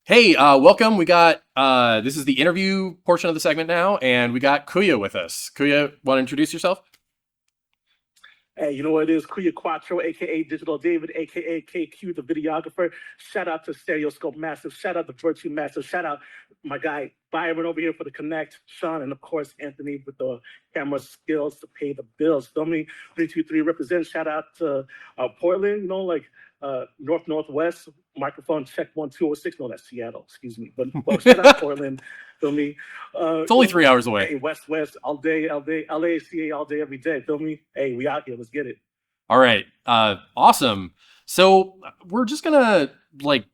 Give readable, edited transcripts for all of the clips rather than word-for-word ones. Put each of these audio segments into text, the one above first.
Hey, welcome. We got this is the interview portion of the segment now, and we got Kuya with us. Kuya, want to introduce yourself? Hey, you know what it is? Kuya Quatro, aka Digital David, aka KQ, the videographer. Shout out to Stereoscope Massive. Shout out to Virtue Massive. Shout out my guy Byron over here for the connect. Sean, and of course Anthony with the camera skills to pay the bills. Feel me? 323 represent. Shout out to Portland. Northwest. Microphone check 1206. No, that's Seattle. Excuse me. But shout out Portland. Feel me? It's only 3 hours away. Hey, West, all day, LACA all day, every day. Feel me? Hey, we out here. Let's get it. All right, awesome. So we're just gonna this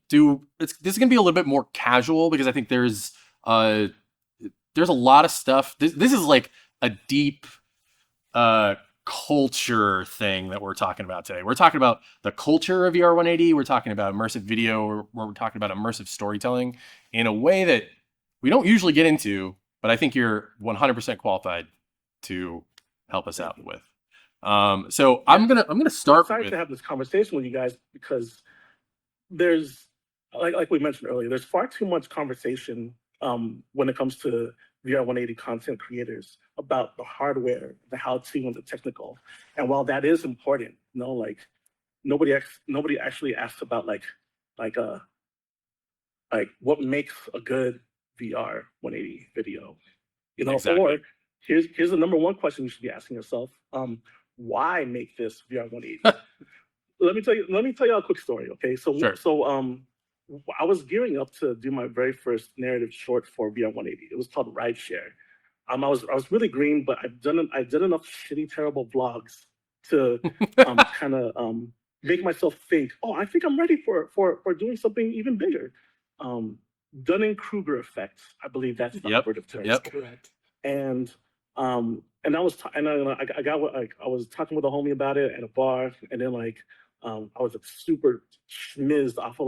is gonna be a little bit more casual because I think uh there's a lot of stuff. This is like a deep culture thing that we're talking about today. We're talking about the culture of VR 180. We're talking about immersive video. We're talking about immersive storytelling in a way that we don't usually get into, but I think you're 100% qualified to help us out with. So I'm gonna start. I'm excited to have this conversation with you guys because there's like we mentioned earlier, there's far too much conversation when it comes to VR 180 content creators about the hardware, the how-to, and the technical. And while that is important, like nobody actually asks about like what makes a good VR 180 video. Exactly. Or here's the number one question you should be asking yourself. Why make this VR 180? Let me tell you a quick story, okay? Sure. I was gearing up to do my very first narrative short for VR 180. It was called Rideshare. I was really green, but I did enough shitty, terrible vlogs to kind of make myself think, oh, I think I'm ready for doing something even bigger. Dunning-Kruger effect, I believe that's the operative term. Yep. Correct. And I was I was talking with a homie about it at a bar, and then I was super schmizzed off of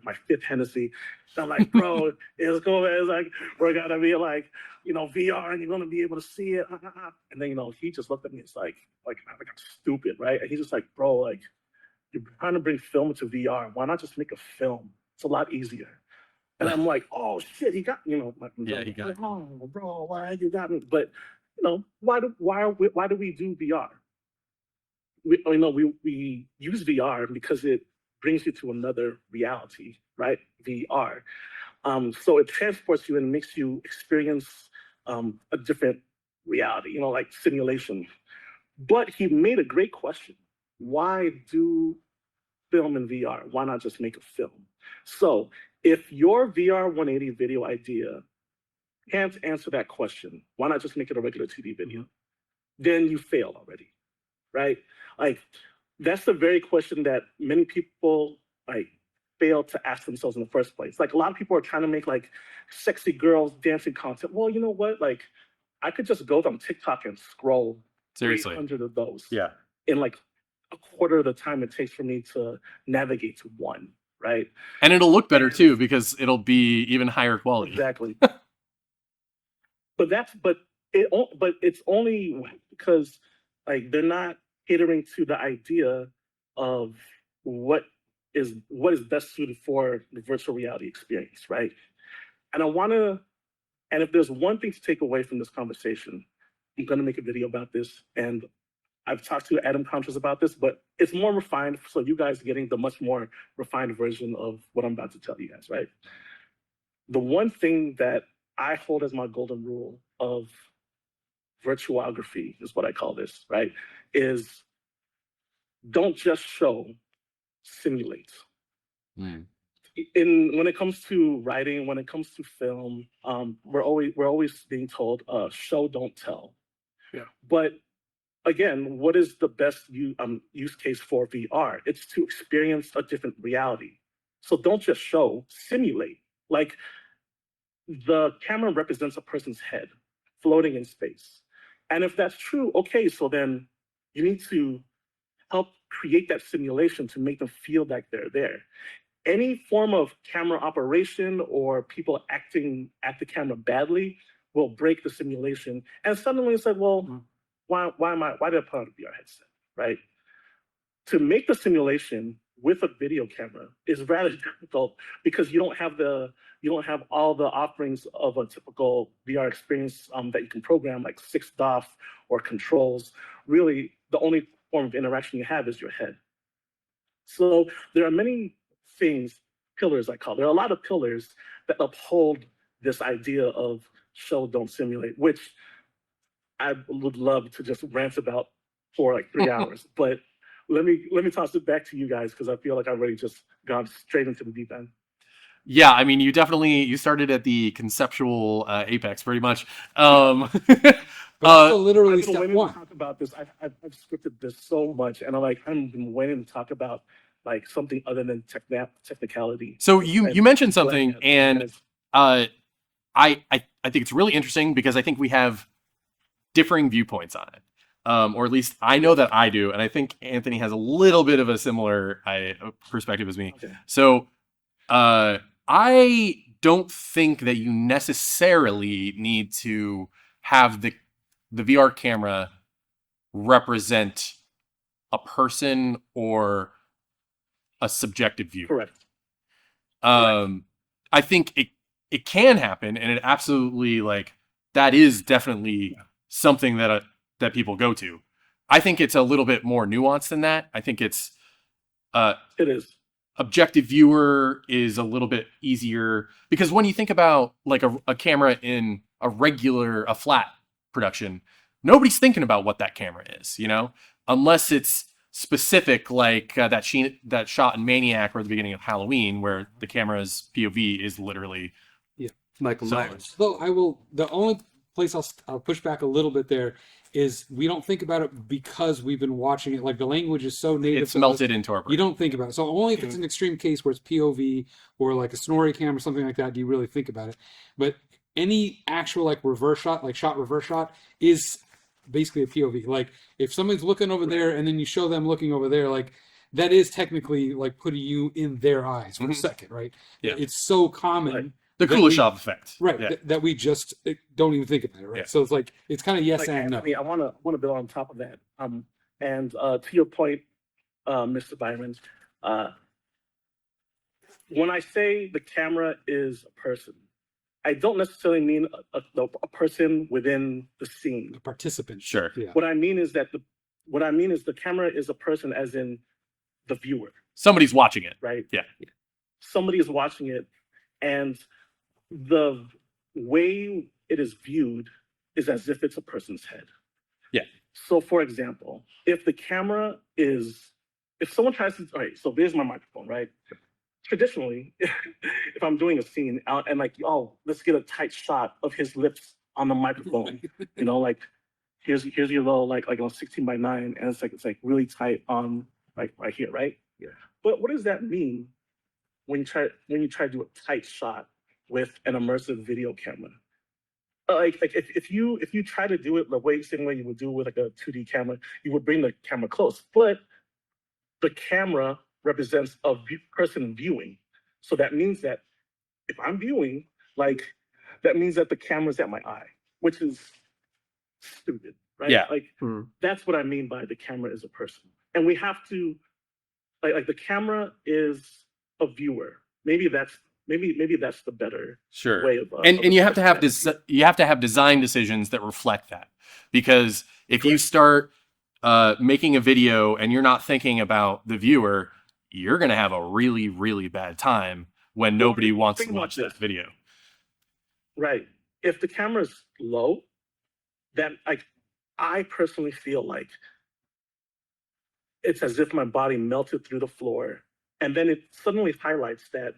my fifth Hennessy. So I'm like, bro, it's cool. It's like we're gonna be VR, and you're gonna be able to see it. And then he just looked at me. It's like I'm stupid, right? And he's just like, bro, like you're trying to bring film to VR. Why not just make a film? It's a lot easier. And I'm like, oh shit, he got he got like, oh bro, why you got me? But why do we do VR? We use VR because it brings you to another reality, right? VR. So it transports you and makes you experience a different reality, like simulation. But he made a great question. Why do film in VR? Why not just make a film? So if your VR 180 video idea can't answer that question, why not just make it a regular 2D video? Then you failed already, right? Like that's the very question that many people fail to ask themselves in the first place. Like a lot of people are trying to make sexy girls dancing content. Well, you know what? Like I could just go on TikTok and scroll Seriously 300 of those. Yeah. In a quarter of the time it takes for me to navigate to one, right? And it'll look better too because it'll be even higher quality. Exactly. but it's only because they're not catering to the idea of what is best suited for the virtual reality experience, right? And if there's one thing to take away from this conversation, I'm gonna make a video about this, and I've talked to Adam Contras about this, but it's more refined, so you guys are getting the much more refined version of what I'm about to tell you guys, right? The one thing that I hold as my golden rule of virtuography is what I call this, right? Is don't just show, simulate. Mm. When it comes to writing, when it comes to film, we're always being told, show, don't tell. Yeah. But again, what is the best use case for VR? It's to experience a different reality. So don't just show, simulate. Like the camera represents a person's head floating in space. And if that's true, okay, so then you need to help create that simulation to make them feel like they're there. Any form of camera operation or people acting at the camera badly will break the simulation. And suddenly it's like, well, why did I put on a VR headset, right? To make the simulation with a video camera is rather difficult because you don't have all the offerings of a typical VR experience that you can program, like 6DoF or controls. Really, the only form of interaction you have is your head. So there are many things, pillars I call. There are a lot of pillars that uphold this idea of show, don't simulate, which I would love to just rant about for like 3 hours. But let me toss it back to you guys because I feel like I've already just gone straight into the deep end. Yeah, I mean, you started at the conceptual apex, pretty much. But also uh, literally I've been step waiting one. to talk about this. I've scripted this so much, and I'm been waiting to talk about like something other than technicality. so you And mentioned I'm glad something, that you and guys- uh, I think it's really interesting because I think we have differing viewpoints on it. Or at least I know that I do, and I think Anthony has a little bit of a similar perspective as me. Okay. So I don't think that you necessarily need to have the VR camera represent a person or a subjective view. Correct. I think it can happen, and it absolutely, like, that is definitely something that people go to. I think it's a little bit more nuanced than that. I think it's It is. objective viewer is a little bit easier because when you think about like a camera in a flat production, nobody's thinking about what that camera is, unless it's specific, like that shot in Maniac or at the beginning of Halloween where the camera's POV is literally Michael So- Myers. Though the only place I'll push back a little bit there is we don't think about it because we've been watching it. Like the language is so native. it's to us, melted into our brain. you don't think about it. So only if it's an extreme case where it's POV or like a Snorri cam or something like that do you really think about it. But any actual like reverse shot, like reverse shot, is basically a POV. Like if somebody's looking over there and then you show them looking over there, like that is technically like putting you in their eyes for a second, right? Yeah. It's so common. Right. The that Kuleshov effect. Right, Yeah. that we just don't even think about it, right? Yeah. So it's like it's kind of yes Like, and no. Anthony, I wanna build on top of that. And to your point, Mr. Byron, when I say the camera is a person, I don't necessarily mean a person within the scene. The participants. Sure. Yeah. What I mean is the camera is a person as in the viewer, Somebody's watching it. right? Yeah. Somebody is watching it, and the way it is viewed is as if it's a person's head. Yeah. So, for example, if someone tries to, all right, so there's my microphone, right? Traditionally, if I'm doing a scene out and like, oh, let's get a tight shot of his lips on the microphone, like here's your little like on 16:9, and it's like really tight on like right here, right? Yeah. But what does that mean when you try to do a tight shot with an immersive video camera? Like if you try to do it the same way you would do with like a 2D camera, you would bring the camera close, but the camera represents a person viewing. So that means that if I'm viewing, like that means that the camera's at my eye, which is stupid, right? Yeah. Like that's what I mean by the camera is a person. And we have to like the camera is a viewer. Maybe that's the better Sure. way of And you have to have expressing you have to have design decisions that reflect that, because if you start making a video and you're not thinking about the viewer, you're going to have a really, really bad time when nobody wants to think about watch this this. video. Right. If the camera's low, then like I personally feel like it's as if my body melted through the floor, and then it suddenly highlights that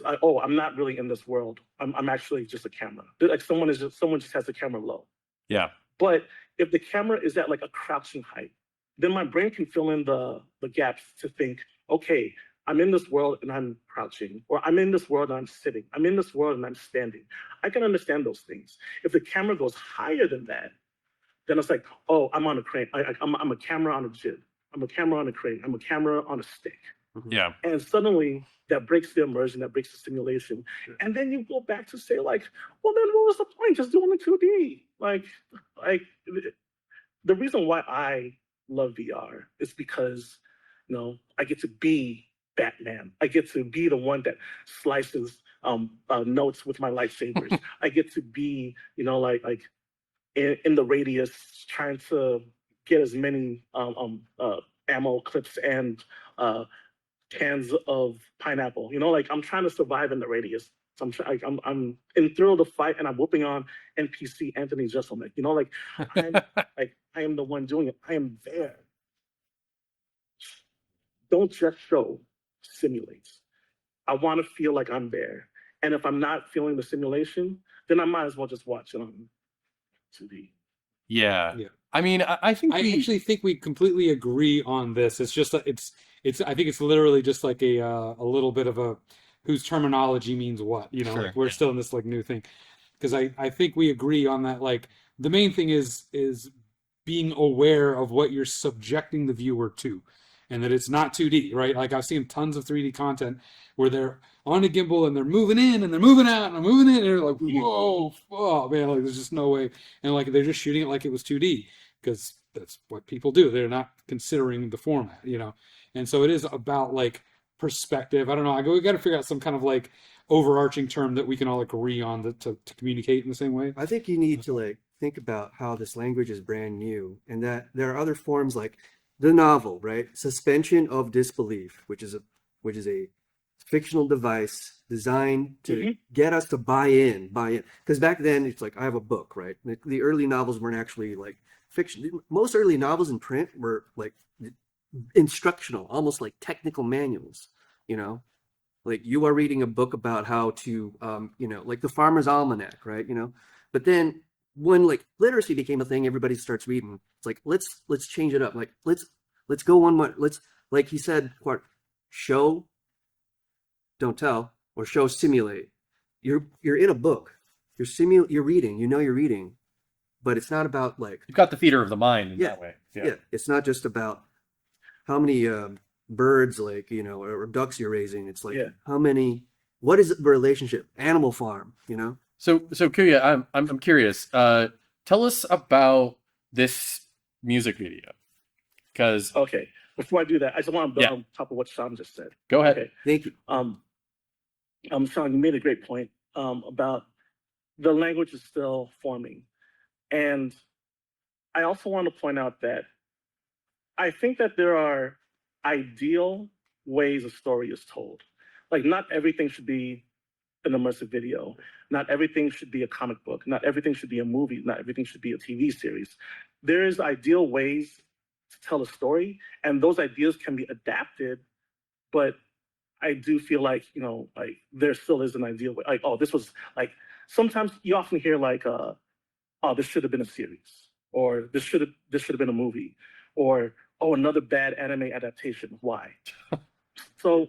I'm not really in this world. I'm actually just a camera. Like someone just has the camera low. Yeah. But if the camera is at like a crouching height, then my brain can fill in the gaps to think, okay, I'm in this world and I'm crouching, or I'm in this world and I'm sitting. I'm in this world and I'm standing. I can understand those things. If the camera goes higher than that, then it's like, oh, I'm on a crane. I'm a camera on a jib. I'm a camera on a crane. I'm a camera on a stick. Yeah. And suddenly that breaks the immersion, that breaks the simulation. And then you go back to say like, well, then what was the point? Just doing the 2D. Like the reason why I love VR is because I get to be Batman. I get to be the one that slices notes with my lightsabers. I get to be, in the radius trying to get as many ammo clips and cans of pineapple. I'm trying to survive in the radius. So I'm in thrill of the fight, and I'm whooping on NPC Anthony Jeselnik. I am the one doing it. I am there. Don't just show, simulate. I want to feel like I'm there. And if I'm not feeling the simulation, then I might as well just watch it on 2D. Yeah. Yeah. I mean, I think I actually think we completely agree on this. It's just it's I think it's literally just like a little bit of a whose terminology means what, Sure, like we're still in this like new thing. Because I think we agree on that. Like the main thing is being aware of what you're subjecting the viewer to, and that it's not 2D, right? Like I've seen tons of 3D content where they're on a gimbal and they're moving in and they're moving out and they're moving in and they're like, whoa, oh man, like there's just no way, and like they're just shooting it like it was 2D because that's what people do. They're not considering the format, and so it is about like perspective. I don't know. We got to figure out some kind of like overarching term that we can all agree on to communicate in the same way. I think you need to like think about how this language is brand new, and that there are other forms like the novel, right? Suspension of disbelief, which is a fictional device designed to get us to buy in. Because back then it's like I have a book, right? The early novels weren't actually like fiction. Most early novels in print were like instructional, almost like technical manuals, like you are reading a book about how to like the Farmer's Almanac, right? But then when like literacy became a thing, everybody starts reading. It's like let's change it up. Like let's go one more. Let's, like he said, show, don't tell, or show, simulate. You're in a book. You're reading. You're reading, but it's not about like you've got the theater of the mind in that way. Yeah, it's not just about how many birds, like or ducks you're raising. It's like how many. What is the relationship? Animal Farm, So Kuya, I'm curious. Tell us about this music video, because Okay, before I do that, I just want to build on top of what Sean just said. Go ahead. Okay. Thank you. Sean, you made a great point about the language is still forming, and I also want to point out that I think that there are ideal ways a story is told. Like not everything should be an immersive video. Not everything should be a comic book. Not everything should be a movie. Not everything should be a TV series. There is ideal ways to tell a story, and those ideas can be adapted, but I do feel like, like there still is an ideal way. Like, oh, this was like, sometimes you often hear like, oh, this should have been a series, or this should have been a movie, or oh, another bad anime adaptation. Why? So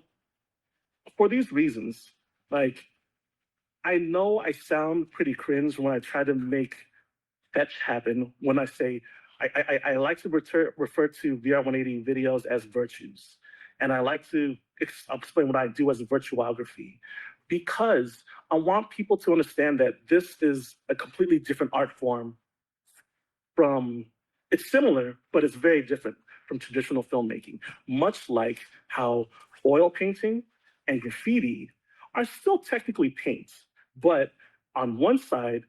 for these reasons, like, I know I sound pretty cringe when I try to make fetch happen when I say I like to refer to VR 180 videos as virtues. And I like to explain what I do as a virtuography, because I want people to understand that this is a completely different art form it's similar, but it's very different from traditional filmmaking, much like how oil painting and graffiti are still technically paints, but on one side,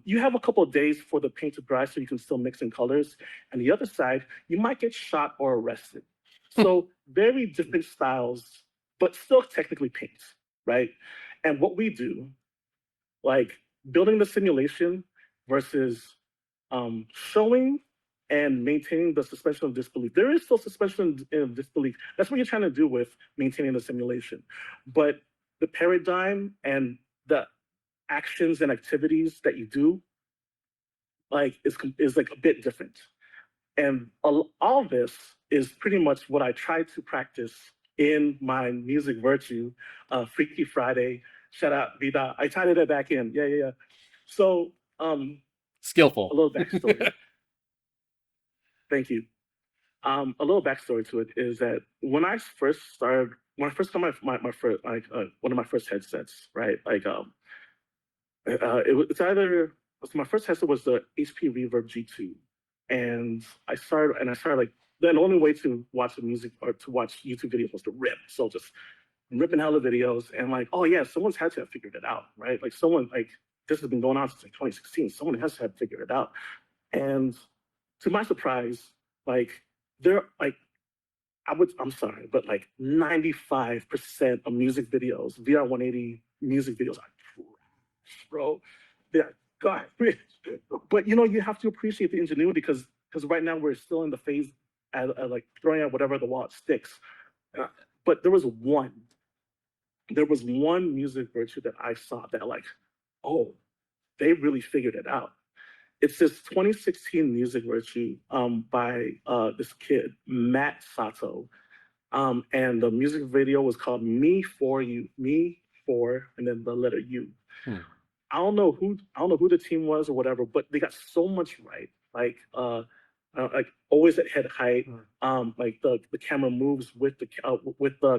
you have a couple of days for the paint to dry so you can still mix in colors. And the other side, you might get shot or arrested. So very different styles, but still technically paints, right? And what we do, like building the simulation versus showing and maintaining the suspension of disbelief. There is still suspension of disbelief. That's what you're trying to do with maintaining the simulation. But the paradigm and the actions and activities that you do, like, is like a bit different. And all this is pretty much what I try to practice in my music virtue, Freaky Friday. Shout out Vida. I tied it back in. Yeah. So skillful. a little backstory. Thank you. A little backstory to it is that when I first got my first one of my first headsets, right? Like my first headset was the HP Reverb G2, and I started like the only way to watch the music or to watch YouTube videos was to rip. So just ripping out the videos and like, oh yeah, someone's had to have figured it out, right? Like someone like this has been going on since like 2016. Someone has to have figured it out. And to my surprise, like there like I'm sorry, but like 95% of music videos, VR 180 music videos are trash, bro. They're God. But you know, you have to appreciate the ingenuity because right now we're still in the phase at like throwing out whatever the wall sticks. But there was one music virtue that I saw that like, oh, they really figured it out. It's this 2016 music virtue by this kid, Matt Sato. And the music video was called Me For You, Me For, and then the letter U. Hmm. I don't know who the team was or whatever, but they got so much right. Like always at head height. Like the camera moves with the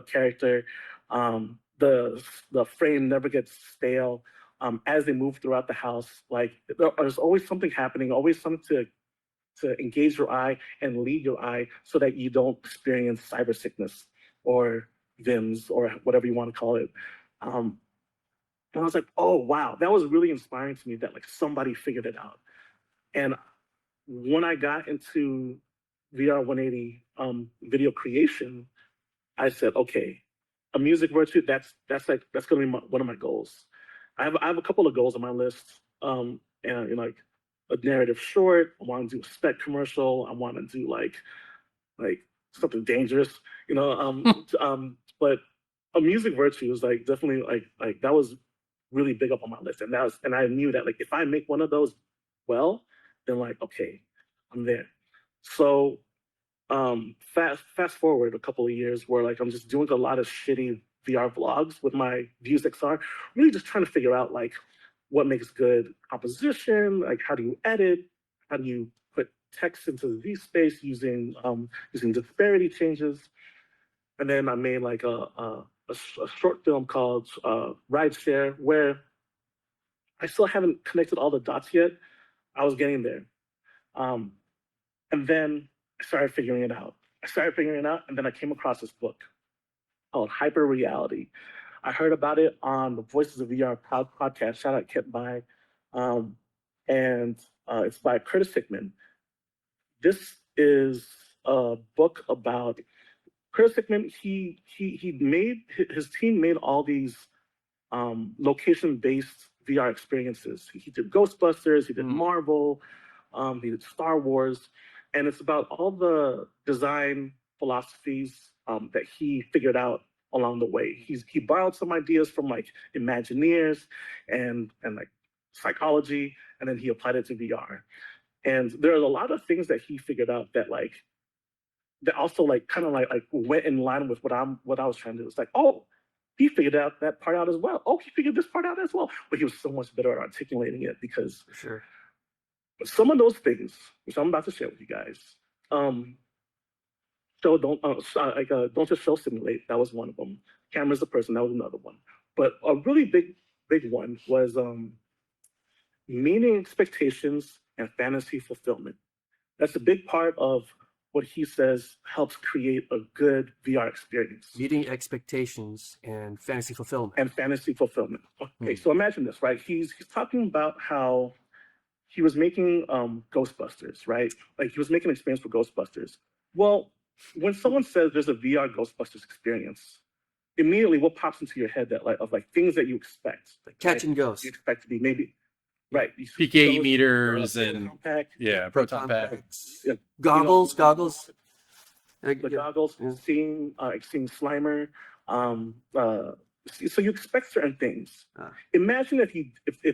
character. The frame never gets stale. As they move throughout the house, like there's always something happening, always something to engage your eye and lead your eye so that you don't experience cyber sickness or VIMS or whatever you want to call it. And I was like, oh, wow, that was really inspiring to me that like somebody figured it out. And when I got into VR 180 video creation, I said, okay, a music virtue, that's gonna be one of my goals. I have a couple of goals on my list. And you know, like a narrative short, I want to do a spec commercial, I want to do like something dangerous, you know. But a music virtue is like definitely like that was really big up on my list, and I knew that like if I make one of those well, then like okay, I'm there. So fast forward a couple of years where like I'm just doing a lot of shitty VR vlogs with my Views XR, really just trying to figure out like what makes good composition, like how do you edit, how do you put text into the V space using disparity changes. And then I made like a short film called Rideshare, where I still haven't connected all the dots yet. I was getting there. And then I started figuring it out. And then I came across this book called Hyper Reality. I heard about it on the Voices of VR podcast. Shout out Kip By. And it's by Curtis Hickman. This is a book about Curtis Hickman. He made his team made all these location-based VR experiences. He did Ghostbusters, he did Marvel, he did Star Wars, and it's about all the design philosophies that he figured out along the way. He borrowed some ideas from like Imagineers and like psychology, and then he applied it to VR. And there are a lot of things that he figured out that like that also like kind of like went in line with what I was trying to do. It's like, oh, he figured out that part out as well. Oh, he figured this part out as well. But he was so much better at articulating it because Sure. some of those things, which I'm about to share with you guys, don't just show simulate. That was one of them. Camera's the person. That was another one. But a really big one was meaning expectations and fantasy fulfillment. That's a big part of what he says helps create a good VR experience. Meeting expectations and fantasy fulfillment. Okay, so imagine this, right? He's talking about how he was making Ghostbusters, right? Like he was making an experience for Ghostbusters. Well, when someone says there's a VR Ghostbusters experience, immediately what pops into your head that like things that you expect, like catching ghosts. You expect to be maybe right. PK meters and proton pack. packs. Yeah. Goggles. The goggles, seeing Slimer. So you expect certain things. Imagine if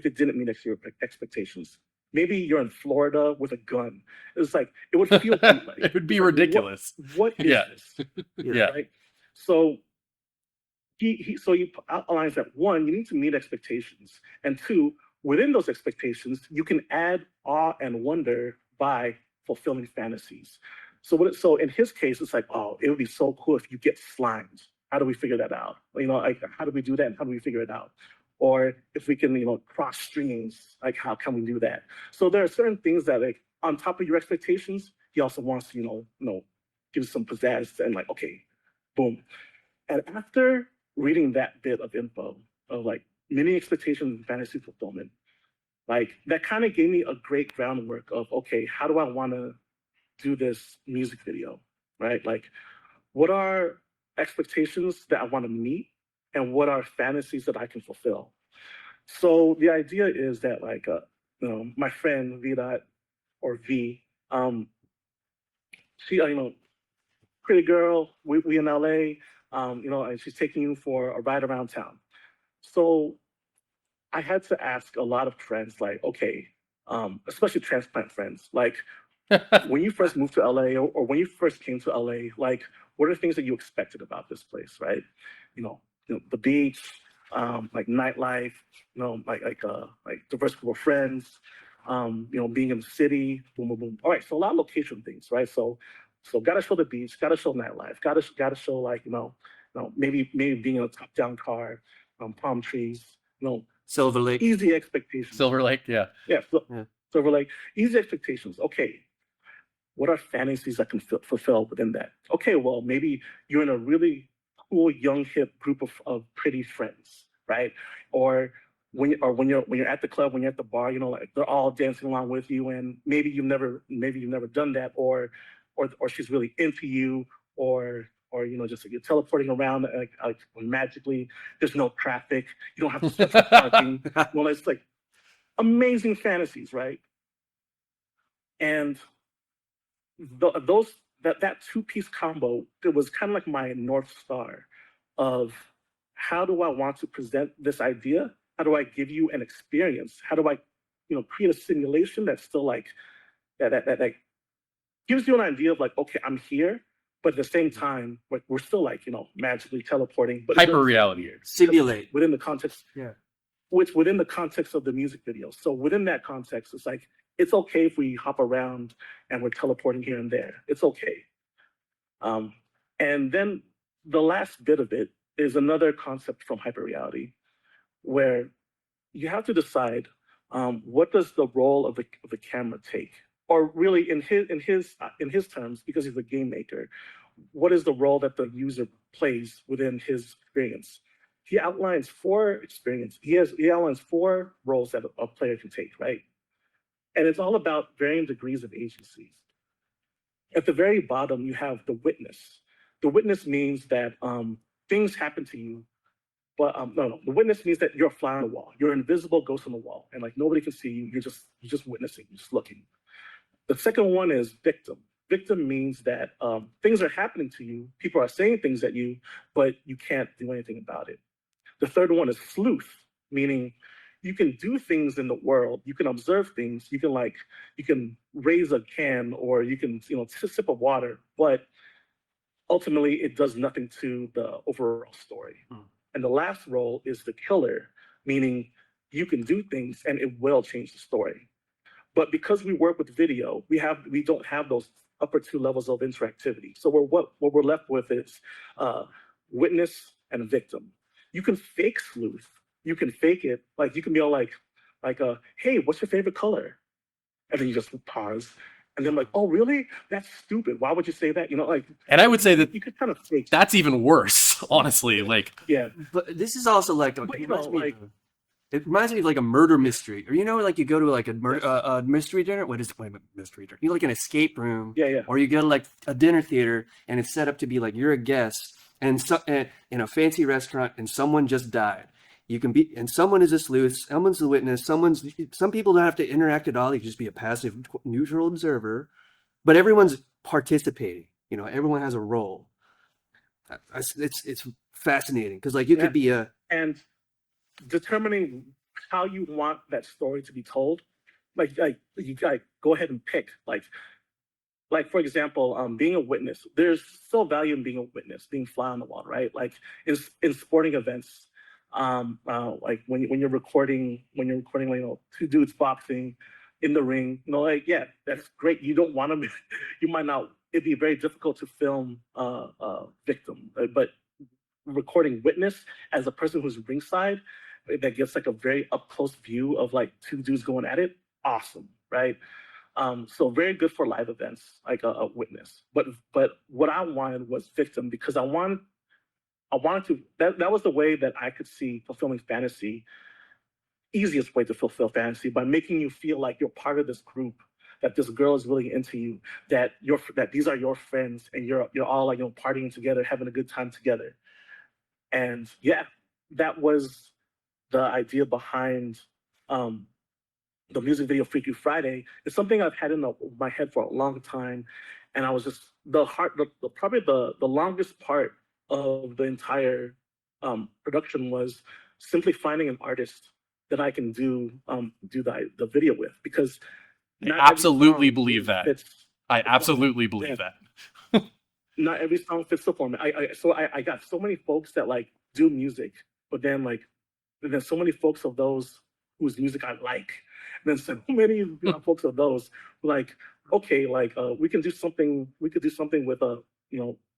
it didn't meet your expectations. Maybe you're in Florida with a gun. It's like it would feel like It would be ridiculous. What is this? Yeah. Right. So he outlines that one, you need to meet expectations, and two, within those expectations, you can add awe and wonder by fulfilling fantasies. So in his case, it's like, oh, it would be so cool if you get slimed. How do we figure that out? You know, like how do we do that? And how do we figure it out? Or if we can, cross streams, like how can we do that? So there are certain things that, like, on top of your expectations, he also wants to, gives some pizzazz, and like, okay, boom. And after reading that bit of info of like many expectations and fantasy fulfillment, like that kind of gave me a great groundwork of, okay, how do I want to do this music video, right? Like, what are expectations that I want to meet, and what are fantasies that I can fulfill? So the idea is that like, my friend V dot or V, she, pretty girl, we in LA, and she's taking you for a ride around town. So I had to ask a lot of friends, like, okay, especially transplant friends, like, when you first moved to LA, or when you first came to LA, like, what are things that you expected about this place, right? The beach, like nightlife, like diverse group of friends, being in the city, boom, boom, boom. All right, so a lot of location things, right? So gotta show the beach, gotta show nightlife, gotta show like, maybe being in a top-down car, palm trees, Silver Lake. easy expectations. Silver Lake, yeah. Yeah, Yeah. Silver Lake, easy expectations. Okay, what are fantasies that can fulfill within that? Okay, well, maybe you're in a really cool, young, hip group of pretty friends, right? Or when you're at the club, when you're at the bar, like they're all dancing along with you, and maybe you've never done that, or she's really into you, or just like you're teleporting around like magically. There's no traffic. You don't have to search for parking. Well, it's like amazing fantasies, right? And that two-piece combo, it was kind of like my North Star of how do I want to present this idea? How do I give you an experience? How do I, create a simulation that's still like that gives you an idea of like, okay, I'm here, but at the same time, like we're still like, magically teleporting, but Hyper reality. Simulate. within the context, Yeah. which within the context of the music video. So within that context, it's like, it's okay if we hop around and we're teleporting here and there. It's okay. And then the last bit of it is another concept from hyperreality, where you have to decide what does the role of the camera take, or really in his terms, because he's a game maker, what is the role that the user plays within his experience? He outlines four roles that a player can take, right? And it's all about varying degrees of agency. At the very bottom, you have the witness. The witness means that things happen to you, but no. The witness means that you're a fly on the wall. You're an invisible ghost on the wall, and like nobody can see you. You're just witnessing. You're just looking. The second one is victim. Victim means that things are happening to you. People are saying things at you, but you can't do anything about it. The third one is sleuth, meaning you can do things in the world. You can observe things. You can raise a can, or you can sip of water, but ultimately it does nothing to the overall story. And the last role is the killer, meaning you can do things and it will change the story. But because we work with video, we don't have those upper two levels of interactivity. So what we're left with is witness and victim. You can fake sleuth. You can fake it. Like you can be all like, hey, what's your favorite color? And then you just pause. And then like, oh, really? That's stupid. Why would you say that? And I would say that you could kind of fake. that's even worse, honestly. Like, Yeah. But this is also like it reminds me of like a murder mystery, or like you go to like a mystery dinner. What is mystery dinner? Like an escape room, Yeah. Or you go to like a dinner theater, and it's set up to be like you're a guest, and in a fancy restaurant, and someone just died. And someone is a sleuth, someone's the witness, some people don't have to interact at all. You just be a passive, neutral observer, but everyone's participating. Everyone has a role. It's fascinating because like you could be and determining how you want that story to be told, like you gotta go ahead and pick like for example, being a witness. There's still value in being a witness, being fly on the wall, right? Like in sporting events, like when you're recording two dudes boxing in the ring, yeah, that's great. You don't want to, you might not. It'd be very difficult to film victim, but recording witness as a person who's ringside, that gets like a very up close view of like two dudes going at it. Awesome, right? So very good for live events, like a witness. But what I wanted was victim, because I wanted to, that was the way that I could see fulfilling fantasy, easiest way to fulfill fantasy, by making you feel like you're part of this group, that this girl is really into you, that these are your friends, and you're all like, partying together, having a good time together. And yeah, that was the idea behind the music video Freaky Friday. It's something I've had in my head for a long time. And I was just probably the longest part of the entire production was simply finding an artist that I can do the video with, because I absolutely believe that. I absolutely believe Yeah. that. Not every song fits the format. I got so many folks that like do music, but then there's so many folks of those whose music I like. And then so many folks of those who like, okay, like we could do something with a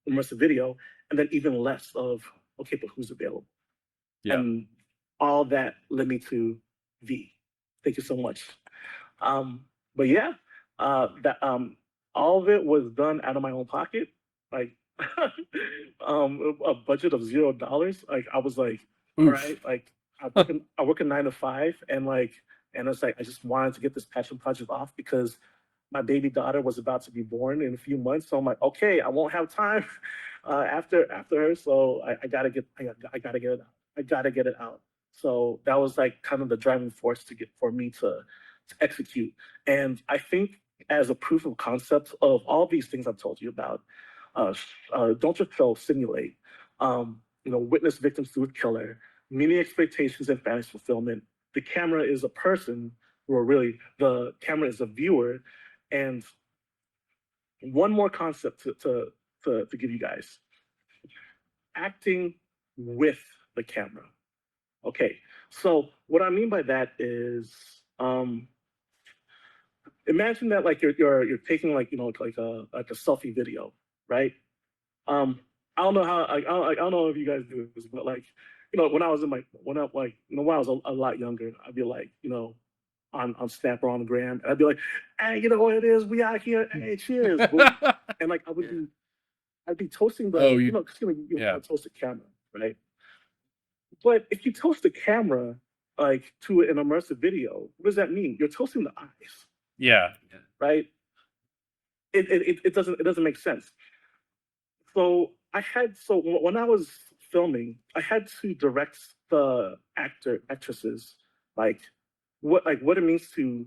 immersive video, and then even less of, okay, but who's available? Yeah. And all that led me to V. Thank you so much. But yeah, that all of it was done out of my own pocket, like a budget of $0. Like I was like, all Oof. right, like I work a 9 to 5, and it's like I just wanted to get this passion project off, because my baby daughter was about to be born in a few months. So I'm like, okay, I won't have time after her, so I gotta get it out. I gotta get it out. So that was like kind of the driving force for me to execute. And I think, as a proof of concept of all these things I've told you about, don't just show, simulate, witness victims through a killer, meeting expectations and fantasy fulfillment. The camera is a person, or really the camera is a viewer. And one more concept to give you guys: acting with the camera. Okay, so what I mean by that is, imagine that like you're taking like a selfie video, right? I don't know how I don't know if you guys do this, but like when I was when I was a lot younger, I'd be like on Snap or on the gram, and I'd be like, hey, you know what it is? We out here, hey, cheers, boom. And like I'd be toasting the toast the camera, right? But if you toast the camera like to an immersive video, what does that mean? You're toasting the eyes, Yeah. right? It doesn't make sense. So when I was filming, I had to direct the actresses like what it means to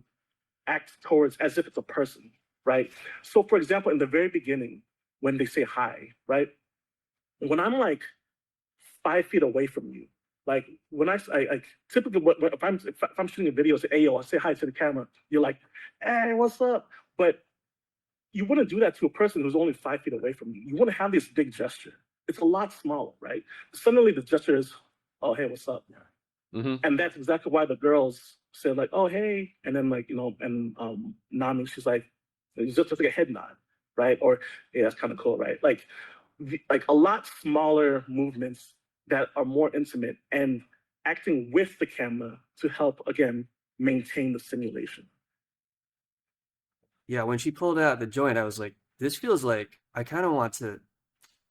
act towards as if it's a person, right? So for example, in the very beginning, when they say hi, right? When I'm like 5 feet away from you, like when I typically if I'm shooting a video, say, hey yo, I say hi to the camera, you're like, hey, what's up? But you wouldn't do that to a person who's only 5 feet away from you. You want to have this big gesture. It's a lot smaller, right? Suddenly the gesture is, oh, hey, what's up? Mm-hmm. And that's exactly why the girls said like, oh, hey. And then like, and Nami, she's like, it's just like a head nod, right? Or, yeah, that's kind of cool, right? Like a lot smaller movements that are more intimate, and acting with the camera to help, again, maintain the simulation. Yeah, when she pulled out the joint, I was like, this feels like I kind of want to.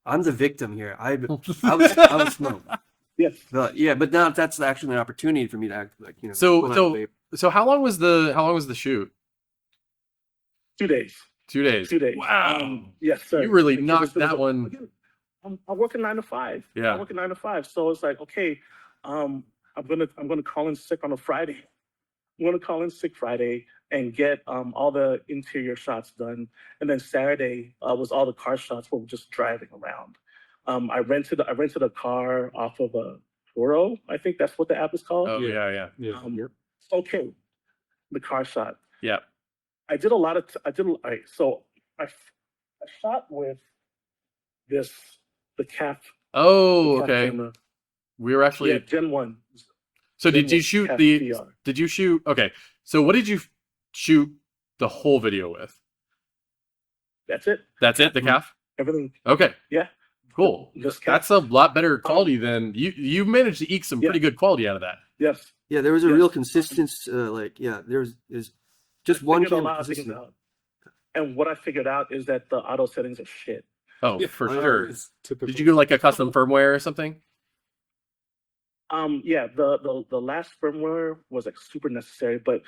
I'm the victim here. I was smoked. Yes. But yeah, but now that's actually an opportunity for me to act like So how long was the shoot? 2 days. 2 days. 2 days. Wow. Yes, sir. You really Because knocked there's that one. Again, I work a 9 to 5. Yeah. I work a 9 to 5. So it's like, okay, I'm gonna call in sick on a Friday. I'm gonna call in sick Friday and get all the interior shots done. And then Saturday was all the car shots where we're just driving around. I rented a car off of a Toro. I think that's what the app is called. Oh yeah. Okay, the car shot. Yeah. I did a lot of. I shot with the CAF. Oh, the CAF okay. camera. We were actually Gen 1. So Gen did you 1 shoot CAF the? VR. Did you shoot? Okay. So what did you shoot the whole video with? That's it. That's it. The calf. Everything. Okay. Yeah. Cool. This CAF. That's a lot better quality than you managed to eke some pretty good quality out of that. Yes. Yeah, there was a Yes. real consistency. There's Just one figured a camera lot of things consistently. out. And what I figured out is that the auto settings are shit. Oh, Yeah, for Oh, sure. it's typical. Did you go like a custom firmware or something? Yeah, the last firmware was like super necessary, but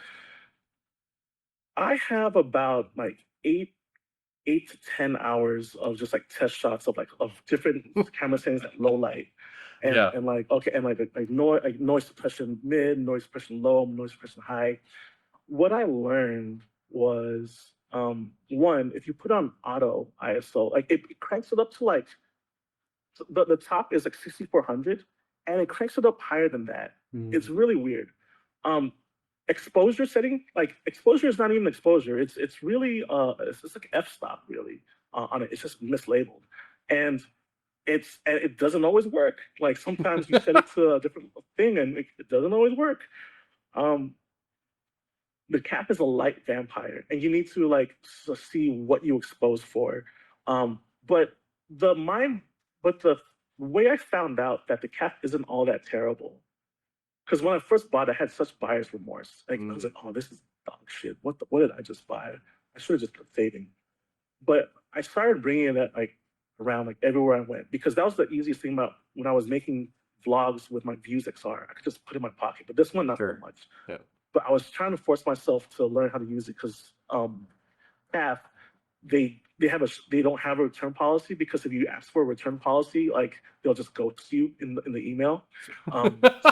I have about like 8 to 10 hours of just like test shots of different camera settings at low light. And Yeah. and like okay, and noise suppression mid, noise suppression low, noise suppression high. What I learned was one, if you put on auto ISO, like it cranks it up to like the top is like 6400 and it cranks it up higher than that. It's really weird. Um exposure setting, like exposure is not even exposure. It's really it's like f-stop really on it. It's just mislabeled. And it doesn't always work. Like sometimes you set it to a different thing and it doesn't always work. Um the cap is a light vampire and you need to like see what you expose for. But the mind but the way I found out that the cap isn't all that terrible, because when I first bought it, I had such buyer's remorse. Like I was like, oh, this is dog shit. What did I just buy? I should have just been saving. But I started bringing it like around like everywhere I went, because that was the easiest thing about when I was making vlogs with my Views XR. I could just put it in my pocket, but this one not Sure. so much. Yeah. But I was trying to force myself to learn how to use it because staff they don't have a return policy, because if you ask for a return policy, like they'll just ghost you in the email.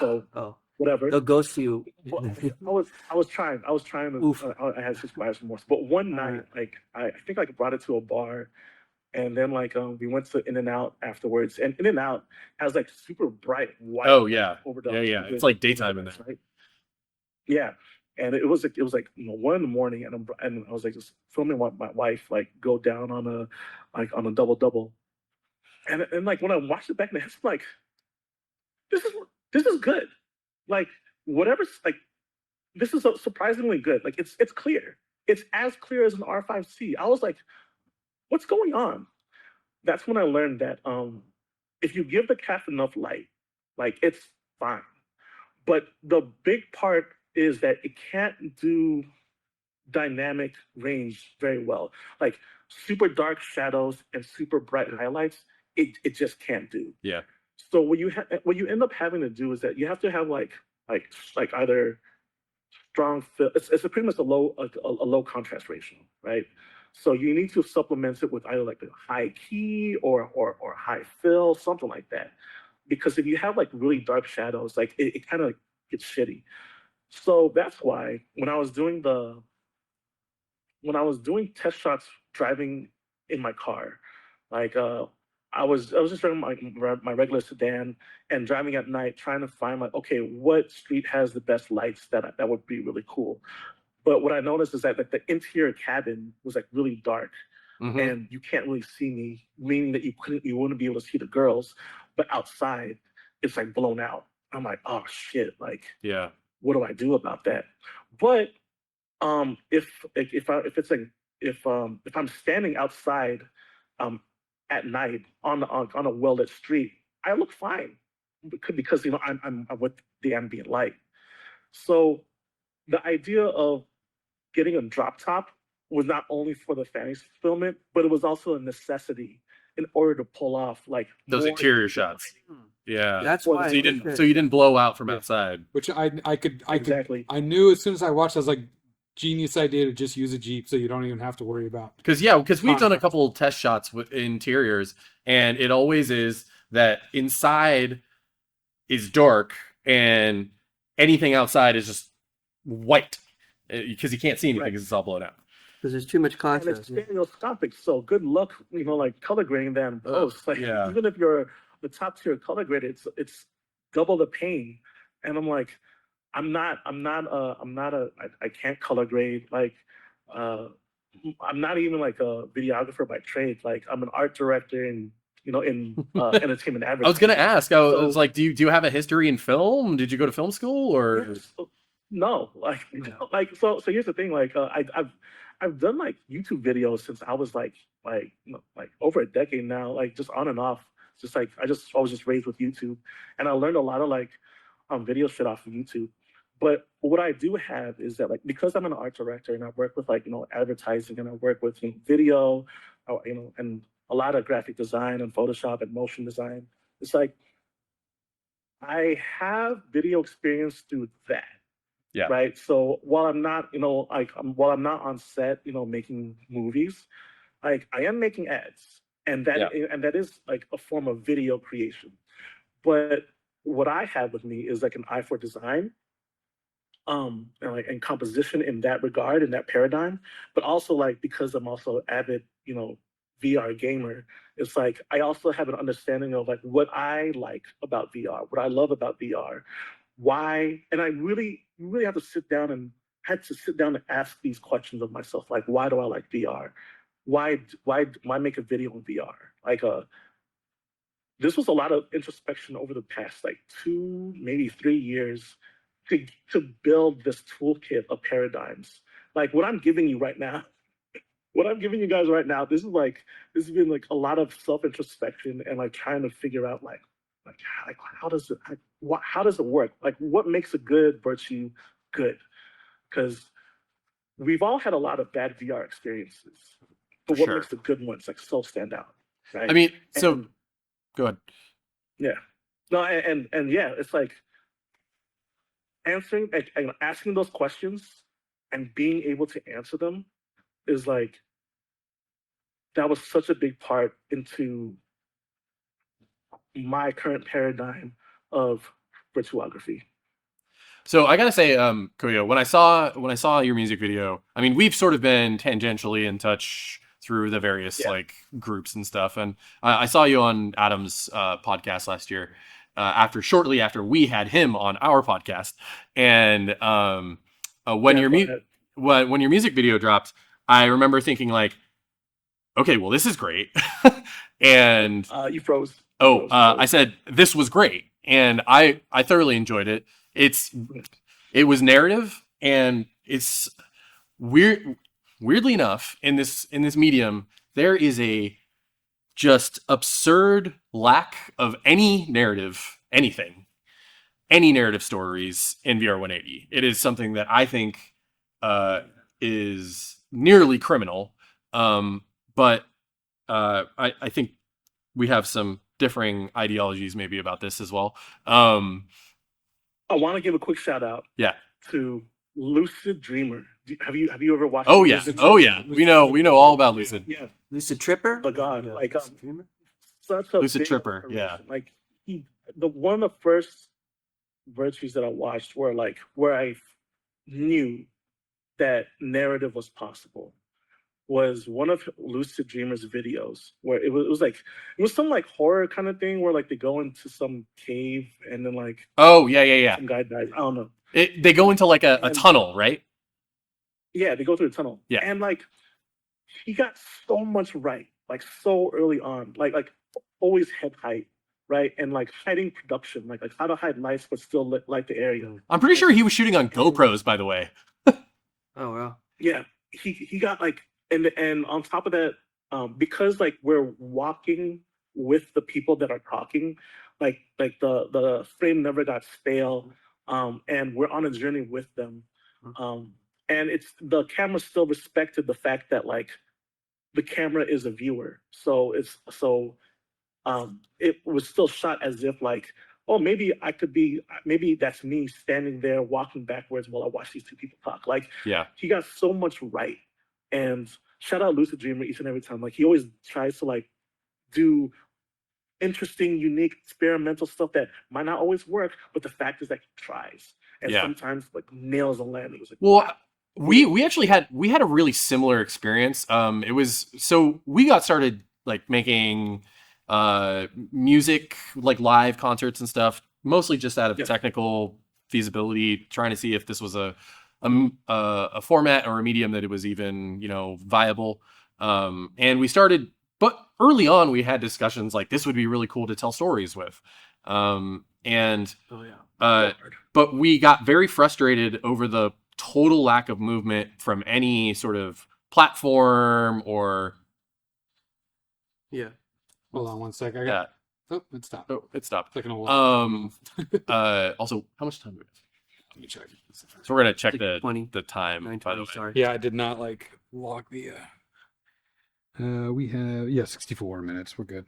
So Oh, whatever. they'll ghost you. Well, I was trying to. Oof. I had such buyer's remorse. But one night, like I think I brought it to a bar, and then like we went to In and Out afterwards, and In and Out has like super bright white. Oh yeah. Over the Yeah. It's like daytime in there. right? Yeah, and it was like 1 in the morning, and I was like just filming my wife like go down on a double, and like when I watched it back in the head, I'm like, this is good, like whatever's like this is surprisingly good. Like it's clear. It's as clear as an R5C. I was like, what's going on? That's when I learned that if you give the cat enough light, like it's fine. But the big part is that it can't do dynamic range very well. Like super dark shadows and super bright highlights, it just can't do. Yeah. So what you end up having to do is that you have to have like either strong fill. It's pretty much a low contrast ratio, right? So you need to supplement it with either like a high key or high fill, something like that. Because if you have like really dark shadows, like it kind of gets shitty. So that's why when I was doing test shots driving in my car, like I was just driving my regular sedan and driving at night, trying to find like, okay, what street has the best lights that would be really cool. But what I noticed is that like the interior cabin was like really dark, and you can't really see me, meaning that you wouldn't be able to see the girls. But outside, it's like blown out. I'm like, oh shit, like Yeah. what do I do about that? But if I'm standing outside at night on a well-lit street, I look fine because I'm with the ambient light. So the idea of getting a drop top was not only for the fantasy fulfillment, but it was also a necessity in order to pull off like Those more interior shots. Yeah. That's Well, why. So you didn't blow out from Yeah. outside. Which I could Exactly. I knew as soon as I watched, I was like, genius idea to just use a Jeep so you don't even have to worry about. Because we've done a couple test shots with interiors, and it always is that inside is dark and anything outside is just white because you can't see anything because it's all blown out. Because there's too much And contrast. it's stereoscopic, so good luck, like color grading that in post. Like yeah. even if you're the top tier color grade, it's double the pain. And I'm like, I can't color grade. Like, I'm not even like a videographer by trade. Like I'm an art director in entertainment advertising. I was gonna ask. I was So- like, do you have a history in film? Did you go to film school or? Yes. No, so here's the thing. Like I've done like YouTube videos since I was like over a decade now. Like just on and off. Just like I was just raised with YouTube, and I learned a lot of like video shit off of YouTube. But what I do have is that, like, because I'm an art director and I work with, like, advertising, and I work with, video, and a lot of graphic design and Photoshop and motion design, it's like I have video experience through that. Yeah. Right. So while I'm not, while I'm not on set, making movies, like I am making ads, and Yeah. that is like a form of video creation. But what I have with me is like an eye for design, and composition in that regard, in that paradigm. But also, like, because I'm also avid, VR gamer, it's like I also have an understanding of like what I like about VR, what I love about VR, why, and I really have to sit down and had to sit down and ask these questions of myself, like, why do I like VR? Why make a video in VR? Like, this was a lot of introspection over the past like 2, maybe 3 years to build this toolkit of paradigms. Like what I'm giving you right now, what I'm giving you guys right now, this has been like a lot of self introspection and like trying to figure out like how does it work? Like what makes a good virtue good? Because we've all had a lot of bad VR experiences, but what Sure. makes the good ones like so stand out, right? I mean, so And go ahead. yeah, no, and yeah, it's like answering and asking those questions and being able to answer them is like that was such a big part into my current paradigm of virtuography. So I gotta say, Kuya, when I saw your music video, I mean, we've sort of been tangentially in touch through the various Yeah. like groups and stuff, and I saw you on Adam's podcast last year, shortly after we had him on our podcast, and when Yeah, your go mu- ahead. when your music video dropped, I remember thinking like, okay, well, this is great, and You froze. I said this was great, and I thoroughly enjoyed it. It was narrative, and it's weirdly enough in this medium there is a just absurd lack of any narrative, any narrative stories in VR 180. It is something that I think is nearly criminal, but I think we have some differing ideologies maybe about this as well. I want to give a quick shout out Yeah. to Lucid Dreamer. Have you ever watched? Oh yeah. Lucid Oh Dreamer? yeah. We know all about Lucid. Yeah, Lucid Tripper? the god, Yeah, like Lucid Dreamer? such a Lucid big Tripper, yeah. inspiration. Like one of the first virtues that I watched where I knew that narrative was possible was one of Lucid Dreamer's videos where it was some like horror kind of thing where like they go into some cave and then like Oh yeah. some guy dies. I don't know. They go into like a And tunnel, right? yeah, they go through the tunnel. Yeah. And like he got so much right, like so early on, like always head height, right? And like hiding production, like how to hide lights but still light the area. I'm pretty sure he was shooting on GoPros, by the way. Oh, wow. Yeah, he got like and on top of that, because like we're walking with the people that are talking, like the frame never got stale, and we're on a journey with them, and it's the camera still respected the fact that like the camera is a viewer, so it was still shot as if like, oh, maybe that's me standing there walking backwards while I watch these two people talk. Like, Yeah. he got so much right. And shout out Lucid Dreamer each and every time. Like, he always tries to like do interesting, unique, experimental stuff that might not always work, but the fact is that he tries. And Yeah. sometimes like nails a landing. It was like, Well, wow. we actually had a really similar experience. It was so we got started like making music, like live concerts and stuff, mostly just out of Yeah. technical feasibility, trying to see if this was a format or a medium that it was even viable. And we started, but early on we had discussions like this would be really cool to tell stories with, and Oh yeah. but we got very frustrated over the total lack of movement from any sort of platform or Yeah. Hold on one sec. yeah. Oh, it stopped. Oh, it stopped. Taking a while. Also, how much time do we Let me check. So we're gonna check Like the 20, the time. By the 9:20, way, sorry. Yeah, I did not like log the. We have 64 minutes. We're good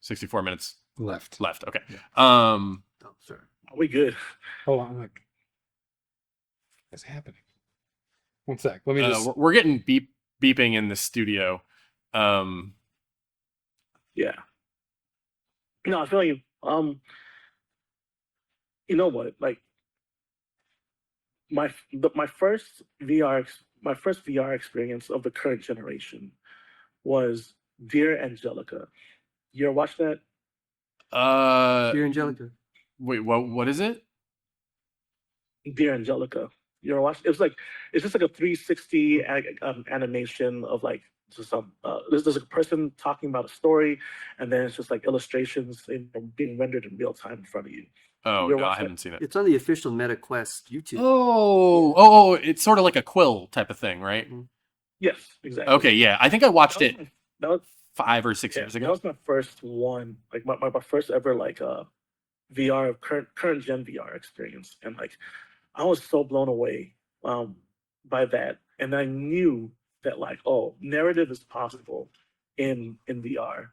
64 minutes left. left. Okay. Yeah. Oh, sorry. Are we good? Hold on, like, what's happening? One sec. Let me just. We're getting beeping in the studio. Yeah. No, I feel like you know what? Like my first VR experience of the current generation was Dear Angelica. You ever watch that? Dear Angelica. Wait, what is it? Dear Angelica. You ever watch? It's just like a 360 animation of like just there's a person talking about a story, and then it's just like illustrations being rendered in real time in front of you. Oh You ever no, I watch that? haven't seen it. It's on the official MetaQuest YouTube. Oh, it's sort of like a quill type of thing, right? Mhm. Yes, exactly. Okay, yeah. I think I watched That was it that was 5 or 6 years that ago. was my first one, like my first ever like VR current gen VR experience, and like I was so blown away by that, and I knew that like narrative is possible in VR.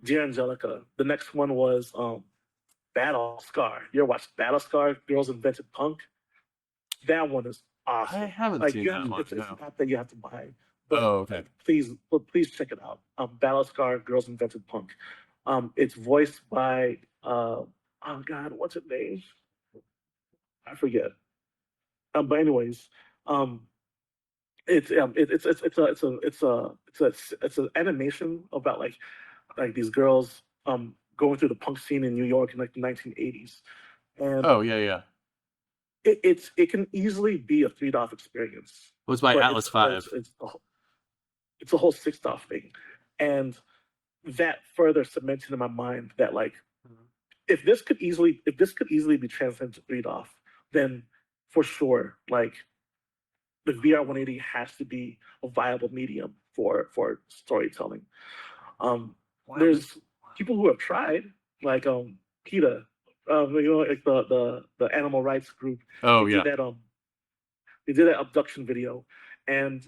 Dear Angelica. The next one was Battle Scar. You ever watched Battle Scar? Girls Invented Punk. That one is awesome. I haven't Like seen you that have, one. it's No. an app that you have to buy. But Oh, okay. please check it out. Battle Scar, Girls Invented Punk. It's voiced by oh God, what's her name? I forget. But anyways, um, it's an animation about like these girls going through the punk scene in New York in like the 1980s, and Oh, yeah. it can easily be a 3 DOF experience, It was by but Atlas 5. it's a whole 6 DOF thing, and that further cemented in my mind that like if this could easily be translated to 3 DOF, then for sure like the VR 180 has to be a viable medium for storytelling. There's people who have tried, like PETA, like the animal rights group. Oh, They yeah. did that they did that abduction video, and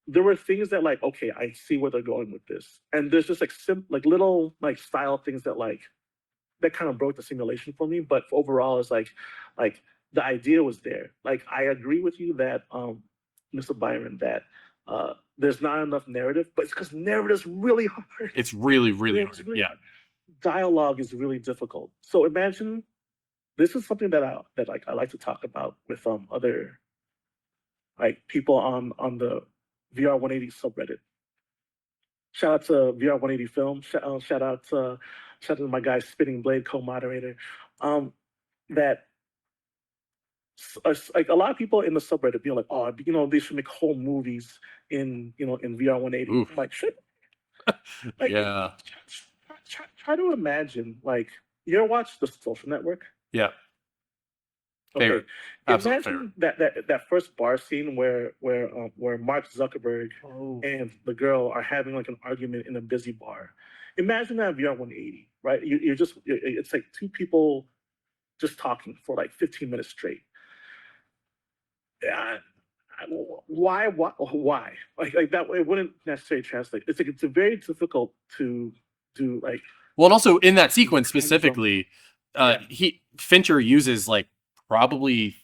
there were things that like okay, I see where they're going with this, and there's just like like little like style things that like that kind of broke the simulation for me. But overall, it's like the idea was there. Like I agree with you that Mr. Byron, that there's not enough narrative, but it's because narrative is really hard. It's really, really Narrative is hard. really Yeah. hard. Dialogue is really difficult. So imagine this is something that like I like to talk about with other like people on the VR 180 subreddit. Shout out to VR 180 Film. Shout out to my guy Spinning Blade co-moderator. That like a lot of people in the subreddit being like, oh, they should make whole movies in VR 180. Oof. I'm like, shit. Like, Yeah. try to imagine like you ever watch The Social Network? Yeah. Okay. Favorite. Absolute Imagine that first bar scene where Mark Zuckerberg and the girl are having like an argument in a busy bar. Imagine that VR 180, right? It's like 2 people just talking for like 15 minutes straight. Yeah, why? Like that way, it wouldn't necessarily translate. It's like it's very difficult to do. Like, Well, and also in that sequence Hands on. specifically, Yeah. Fincher uses like probably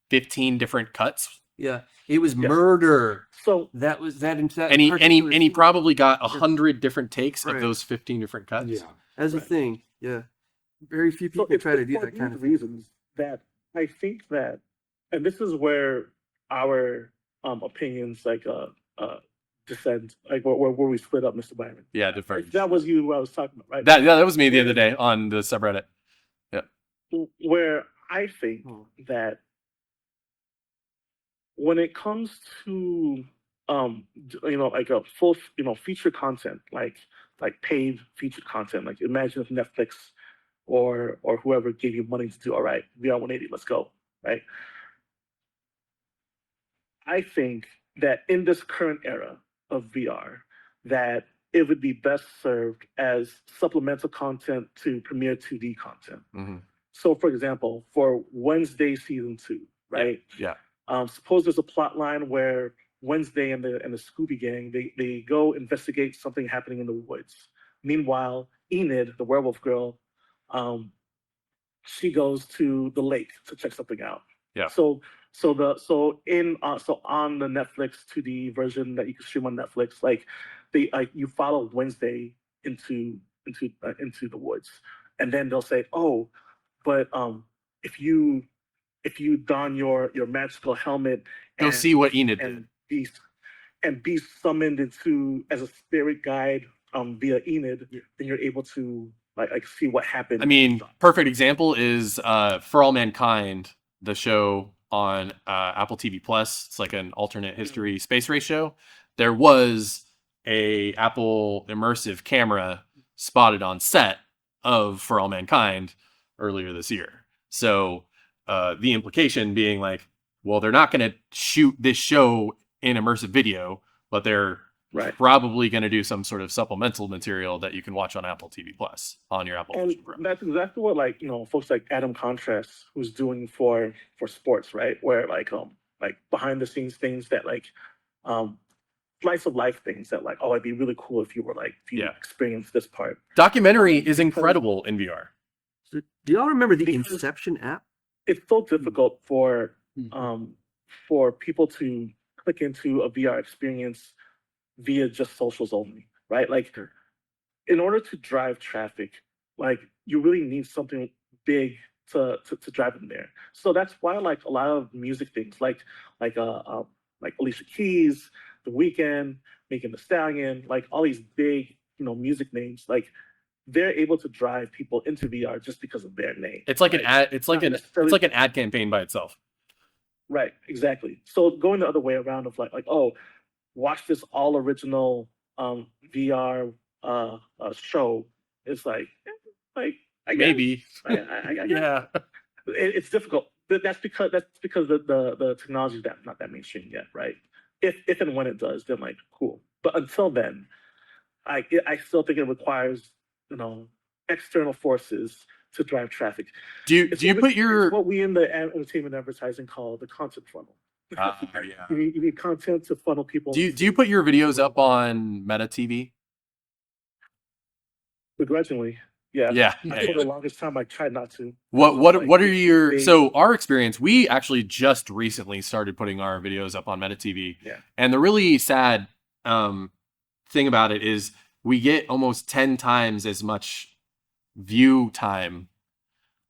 15 different cuts, Yeah, it was Yes. murder. so That was that. In that and he particular scene. probably got 100 different takes of Right. those 15 different cuts. Yeah. as a Right. thing. Yeah, very few people it's try to do for that kind these of thing. reasons that I think that, and this is where our opinions like descend, like where we split up, Mr. Byron. Yeah, diverged. That was you who I was talking about, right? That was me the other day on the subreddit. Where I think Oh. that when it comes to like a full feature content, like paid feature content, like imagine if Netflix or whoever gave you money to do, all right, VR 180, let's go, right? I think that in this current era of VR, that it would be best served as supplemental content to Premiere 2D content. Mhm. So, for example, for Wednesday season 2, right? Yeah. Suppose there's a plot line where Wednesday and the Scooby Gang they go investigate something happening in the woods. Meanwhile, Enid, the werewolf girl, she goes to the lake to check something out. Yeah. So on the Netflix 2D version that you can stream on Netflix, like you follow Wednesday into the woods, and then they'll say, oh, but if you don your magical helmet Go see what Enid did. be summoned into as a spirit guide via Enid, then you're able to like see what happened. I mean, perfect example is For All Mankind, the show on Apple TV Plus. It's like an alternate history space race show. There was a Apple immersive camera spotted on set of For All Mankind earlier this year. So the implication being like, well, they're not going to shoot this show in immersive video, but they're probably going to do some sort of supplemental material that you can watch on Apple TV Plus on your Apple Vision Pro. That's exactly what folks like Adam Contrast who's doing for sports, right? Where like behind the scenes things that slice of life things that like, oh, it'd be really cool if you experienced this part. Documentary is incredible in VR. So do y'all remember the Inception app? It's so difficult for people to click into a VR experience via just socials only, right? Like, in order to drive traffic, like you really need something big to drive them there. So that's why like a lot of music things, like Alicia Keys, The Weeknd, Megan Thee Stallion, like all these big music names, like they're able to drive people into VR just because of their name. It's like an ad. It's like an ad campaign by itself. Right, exactly. So going the other way around of like oh, watch this all original VR show. It's like I guess. Maybe. I guess. Yeah. It's difficult. But that's because the technology is not that mainstream yet, right? If and when it does, then like cool. But until then, I still think it requires external forces to drive traffic. It's what we in the entertainment advertising call the content funnel. Yeah. You need content to funnel people. Do you put your videos up on Meta TV? Begrudgingly, yeah. Yeah. For the longest time, I tried not to. What are your so our experience? We actually just recently started putting our videos up on Meta TV. Yeah. And the really sad thing about it is we get almost 10 times as much view time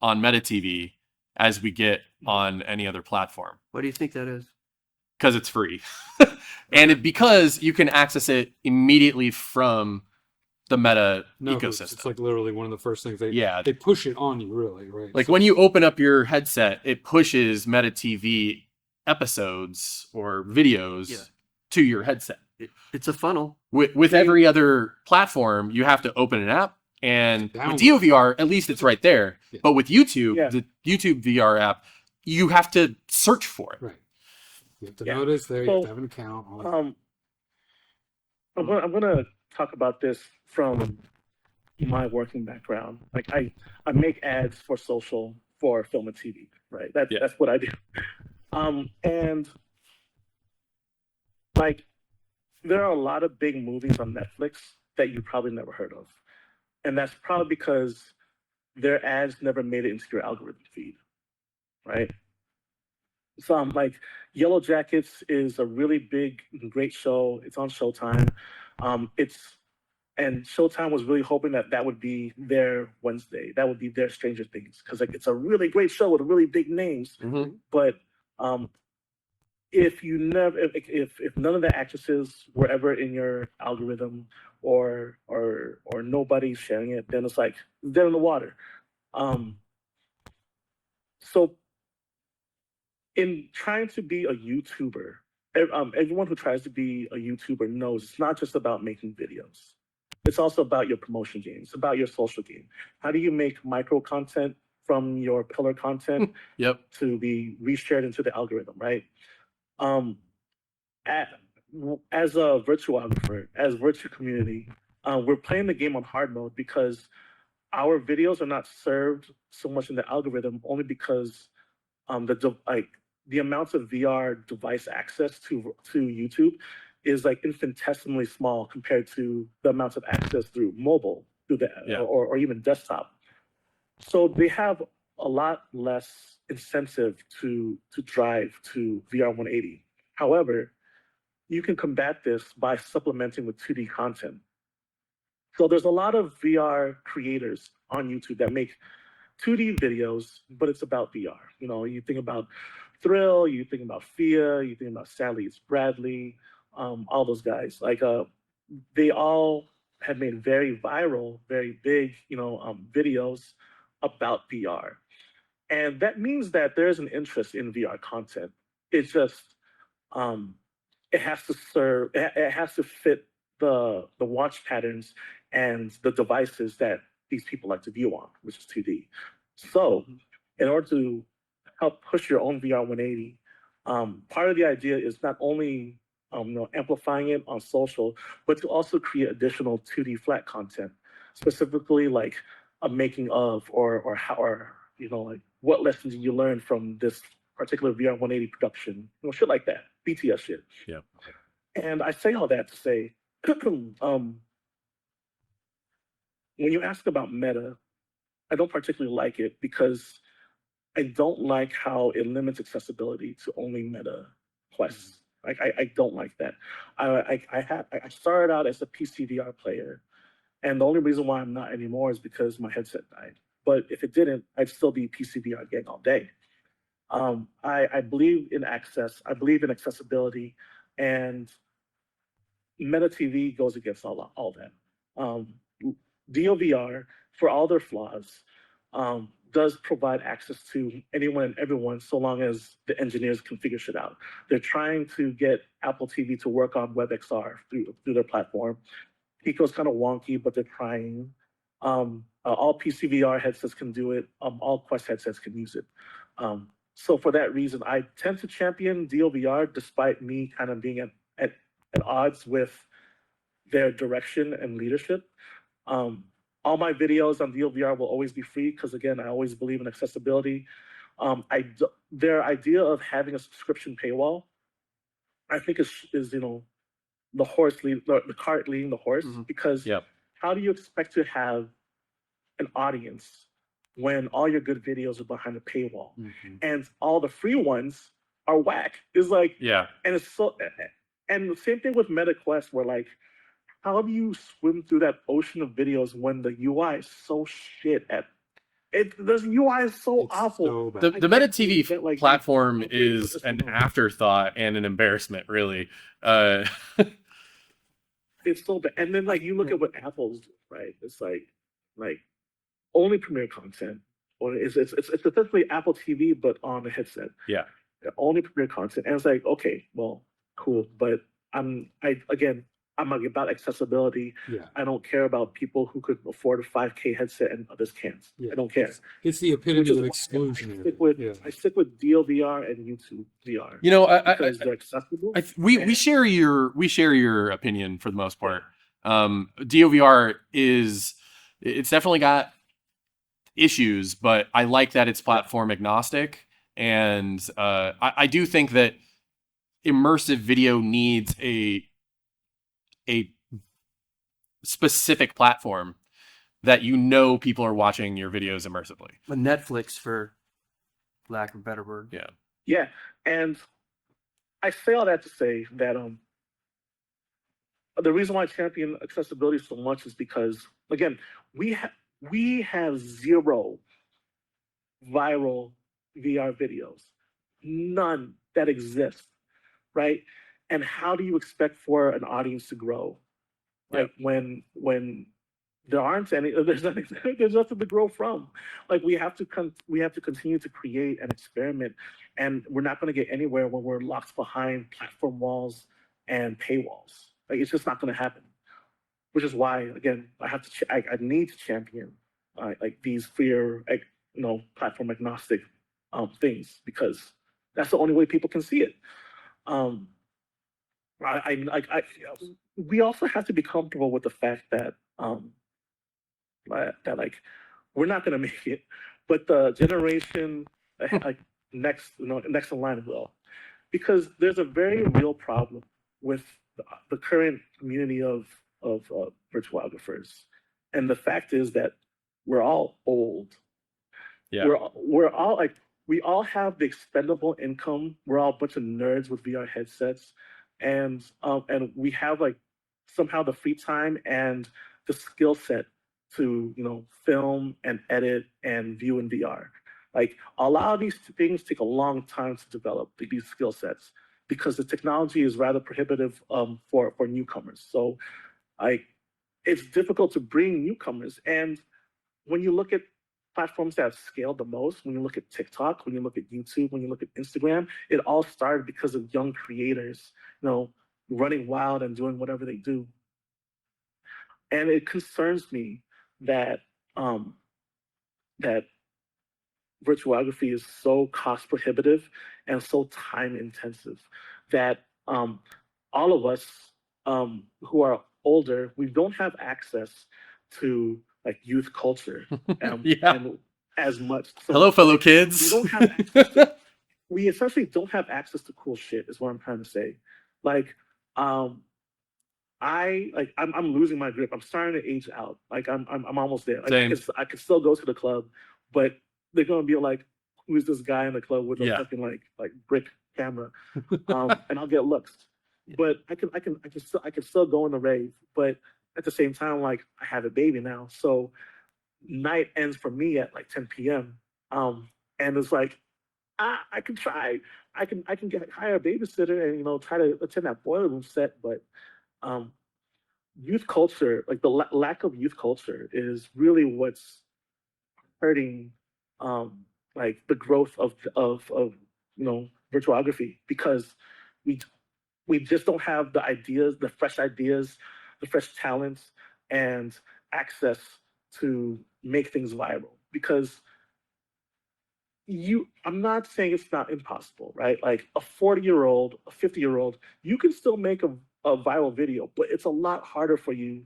on Meta TV as we get on any other platform. What do you think that is? Because it's free. And because you can access it immediately from the Meta ecosystem. It's like literally one of the first things they push it on you, really, right? Like when you open up your headset, it pushes Meta TV episodes or videos to your headset. It's a funnel. With every other platform, you have to open an app. And with DOVR, at least it's right there. Yeah. But with YouTube, the YouTube VR app, you have to search for it. Right. You have to know it's there. You have to have an account. I'm gonna talk about this from my working background. Like I make ads for social for film and TV. Right. That's what I do. And like there are a lot of big movies on Netflix that you probably never heard of. And that's probably because their ads never made it into your algorithm feed, right? So like Yellow Jackets is a really big, great show. It's on Showtime. And Showtime was really hoping that would be their Wednesday. That would be their Stranger Things, because like it's a really great show with really big names. Mm-hmm. But if none of the actresses were ever in your algorithm, or nobody's sharing it, then it's like dead in the water. So in trying to be a YouTuber, everyone who tries to be a YouTuber knows it's not just about making videos. It's also about your promotion game. It's about your social game. How do you make micro content from your pillar content to be reshared into the algorithm, right? As a virtuographer, as virtual community, we're playing the game on hard mode because our videos are not served so much in the algorithm only because the amounts of VR device access to YouTube is like infinitesimally small compared to the amounts of access through mobile, through the Yeah. or even desktop. So they have a lot less incentive to drive to VR 180. However, you can combat this by supplementing with 2D content. So there's a lot of VR creators on YouTube that make 2D videos, but it's about VR. You know, you think about Thrill, you think about Fia, you think about Sally It's Bradley, all those guys. Like, they all have made very viral, very big, videos about VR, and that means that there's an interest in VR content. It's just, um, it has to serve, it has to fit the watch patterns and the devices that these people like to view on, which is 2D. So, in order to help push your own VR 180, part of the idea is not only amplifying it on social, but to also create additional 2D flat content, specifically like a making of or how or like what lessons did you learn from this particular VR 180 production, shit like that, BTS shit. Yeah. And I say all that to say, when you ask about meta, I don't particularly like it because I don't like how it limits accessibility to only meta quests. Like I don't like that. I started out as a PC VR player, and the only reason why I'm not anymore is because my headset died. But if it didn't, I'd still be PC VR gang all day. I believe in access. I believe in accessibility, and Meta TV goes against all that. DOVR, for all their flaws, does provide access to anyone and everyone so long as the engineers can figure shit out. They're trying to get Apple TV to work on WebXR through their platform. Pico's kind of wonky, but they're trying. All PCVR headsets can do it. All Quest headsets can use it. So for that reason, I tend to champion DOVR despite me kind of being at odds with their direction and leadership. All my videos on DLVR will always be free because, again, I always believe in accessibility. Their idea of having a subscription paywall, I think is the cart leading the horse, because Yep. how do you expect to have an audience when all your good videos are behind a paywall and all the free ones are whack? It's like, Yeah. and it's so, and the same thing with MetaQuest, where like, how do you swim through that ocean of videos when the UI is so shit at it? The UI is so It's awful. so bad. The Meta can't believe TV that, like, platform you- is an afterthought and an embarrassment, really. It's so bad. And then like you look at what Apple's do, right? It's like only premiere content, or it's essentially Apple TV but on a headset. Yeah. Only premiere content, and it's like, okay, well, cool, but I'm about accessibility. Yeah. I don't care about people who could afford a 5K headset and others can't. Yeah. I don't care. It's the Which epitome is of why exclusionary. I stick with DLVR and YouTube VR You know, because they're accessible. we share your opinion for the most part. DOVR it's definitely got issues, but I like that it's platform agnostic, and I do think that immersive video needs a specific platform that people are watching your videos immersively. A Netflix, for lack of a better word. Yeah. Yeah, and I say all that to say that the reason why I champion accessibility so much is because, again, we have zero viral VR videos, none that exist, right? And how do you expect for an audience to grow, like when there aren't any, there's nothing to grow from. Like we have to continue to create and experiment, and we're not going to get anywhere when we're locked behind platform walls and paywalls. Like it's just not going to happen. Which is why, again, I need to champion like these freer, platform agnostic things, because that's the only way people can see it. We also have to be comfortable with the fact that that like we're not gonna make it, but the generation like next, next in line will, because there's a very real problem with the current community of virtuographers, and the fact is that we're all old. Yeah. We're all like, we all have the expendable income. We're all a bunch of nerds with VR headsets, and we have like somehow the free time and the skill set to film and edit and view in VR. Like a lot of these things take a long time to develop, these skill sets, because the technology is rather prohibitive for newcomers. So like it's difficult to bring newcomers. And when you look at platforms that have scaled the most, when you look at TikTok, when you look at YouTube, when you look at Instagram, it all started because of young creators, running wild and doing whatever they do. And it concerns me that that virtuography is so cost prohibitive and so time intensive that all of us who are older, we don't have access to like youth culture and as much. So, hello, fellow kids. We don't have access to, we essentially don't have access to cool shit, is what I'm trying to say. Like, I'm losing my grip. I'm starting to age out. Like I'm almost there. Like, Same. I could still go to the club, but they're gonna be like, who's this guy in the club with a fucking like brick camera? And I'll get looks. But I can still go in the rave. But at the same time, like I have a baby now, so night ends for me at like 10 p.m. And it's like, I can try. I can hire a babysitter and try to attend that boiler room set, but youth culture, like the lack of youth culture, is really what's hurting like the growth of virtuography, because we just don't have the ideas, the fresh talents, and access to make things viral. Because I'm not saying it's not impossible, right? Like a 40-year-old, a 50-year-old, you can still make a viral video, but it's a lot harder for you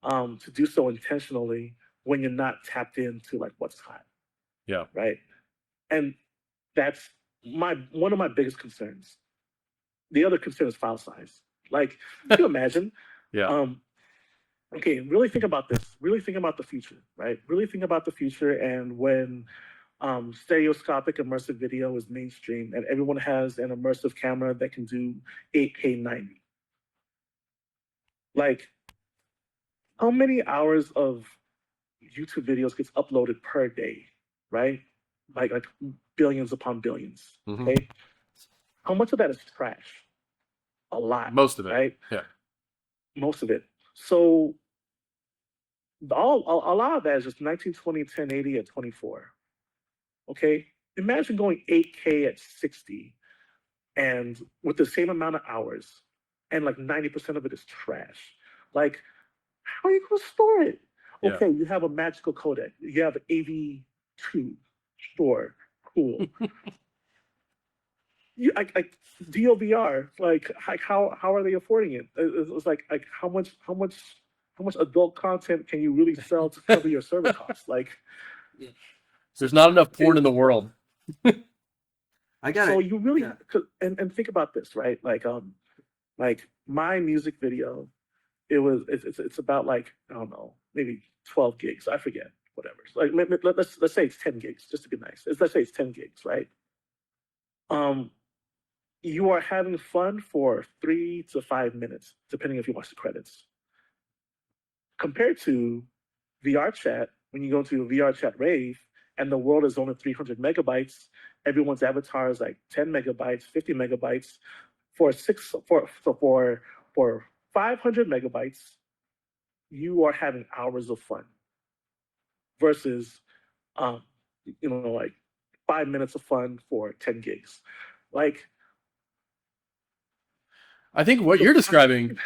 to do so intentionally when you're not tapped into like what's hot. Yeah. Right. And that's one of my biggest concerns. The other concern is file size. Like, can you imagine? Okay, really think about this. Really think about the future, right? Really think about the future, and when stereoscopic immersive video is mainstream and everyone has an immersive camera that can do 8K 90. Like, how many hours of YouTube videos gets uploaded per day, right? Like billions upon billions. Okay. How much of that is trash? A lot. Most of it. Right? Yeah. Most of it. So a lot of that is just 1920, 1080 at 24. Okay. Imagine going 8K at 60 and with the same amount of hours, and like 90% of it is trash. Like, how are you going to store it? Okay, you have a magical codec. You have AV2. Sure, cool. DOVR, like how are they affording it? It's like how much adult content can you really sell to cover your server costs? Like, there's not enough porn in the world. I got it. So you really and think about this, right? Like my music video, it's about like, I don't know, maybe 12 gigs. I forget, whatever. So like let's say it's 10 gigs, just to be nice. Let's say it's 10 gigs, right? You are having fun for 3 to 5 minutes, depending if you watch the credits. Compared to VR chat, when you go to a VR chat rave and the world is only 300 megabytes, everyone's avatar is like 10 megabytes, 50 megabytes. For 500 megabytes, you are having hours of fun. Versus, like 5 minutes of fun for 10 gigs. Like, I think what you're describing.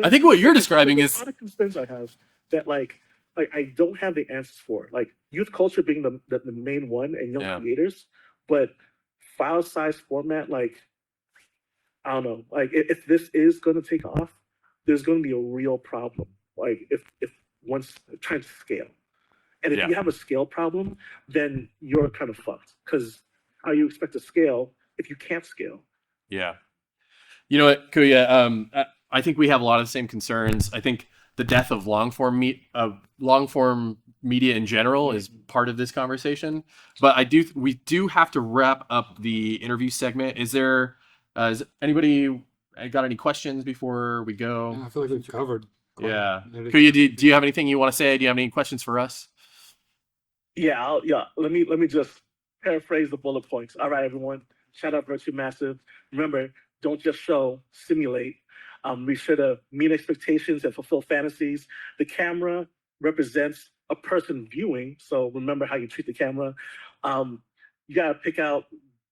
I think what you're describing is a lot of concerns I have that like I don't have the answers for. Like youth culture being the main one, and young creators, but file size format, like, I don't know. Like if this is going to take off, there's going to be a real problem. Like if once trying to scale. And if Yeah. you have a scale problem, then you're kind of fucked, because how you expect to scale if you can't scale? Yeah. You know what, Kuya? I think we have a lot of the same concerns. I think the death of long form media in general is part of this conversation. But we do have to wrap up the interview segment. Is anybody got any questions before we go? Yeah, I feel like we've covered. Yeah. Kuya, do you have anything you want to say? Do you have any questions for us? Yeah, Let me just paraphrase the bullet points. All right, everyone. Shout out Virtue Massive. Remember, don't just show, simulate. Be sure to meet expectations and fulfill fantasies. The camera represents a person viewing, so remember how you treat the camera. You gotta pick out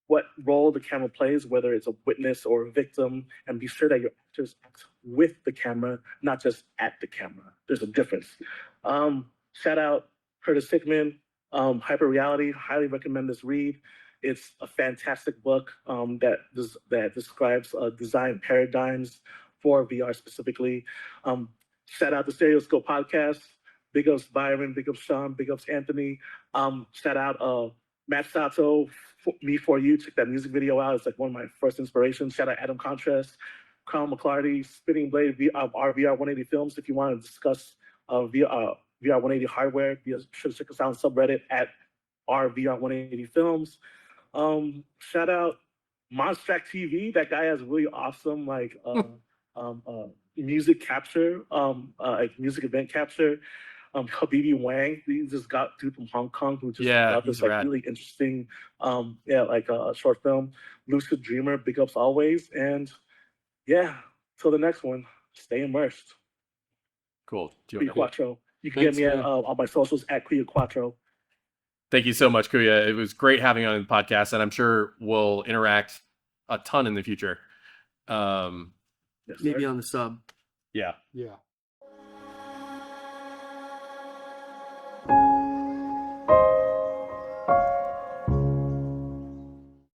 what role the camera plays, whether it's a witness or a victim, and be sure that your actors act with the camera, not just at the camera. There's a difference. Shout out Curtis Hickman, Hyper Reality. Highly recommend this read. It's a fantastic book that describes design paradigms for VR specifically. Shout out the Stereoscope podcast. Big ups Byron, big ups Sean, big ups Anthony. Shout out Matt Sato, Me For You. Check that music video out. It's like one of my first inspirations. Shout out Adam Contrast, Crown McClarty, Spinning Blade, RVR 180 Films. If you want to discuss VR 180 hardware, be sure to check us out on subreddit at RVR 180 Films. Shout out Monstrack TV. That guy has really awesome music capture, like music event capture. Habibi Wang, he just got dude from Hong Kong who just got this like really interesting, short film. Lucid Dreamer, big ups always, and yeah, till the next one, stay immersed. Cool. Kuya Quatro. You can get me at on my socials at Kuya Quatro. Thank you so much, Kuya. It was great having you on the podcast, and I'm sure we'll interact a ton in the future. Yes, Maybe sir. on the sub. Yeah.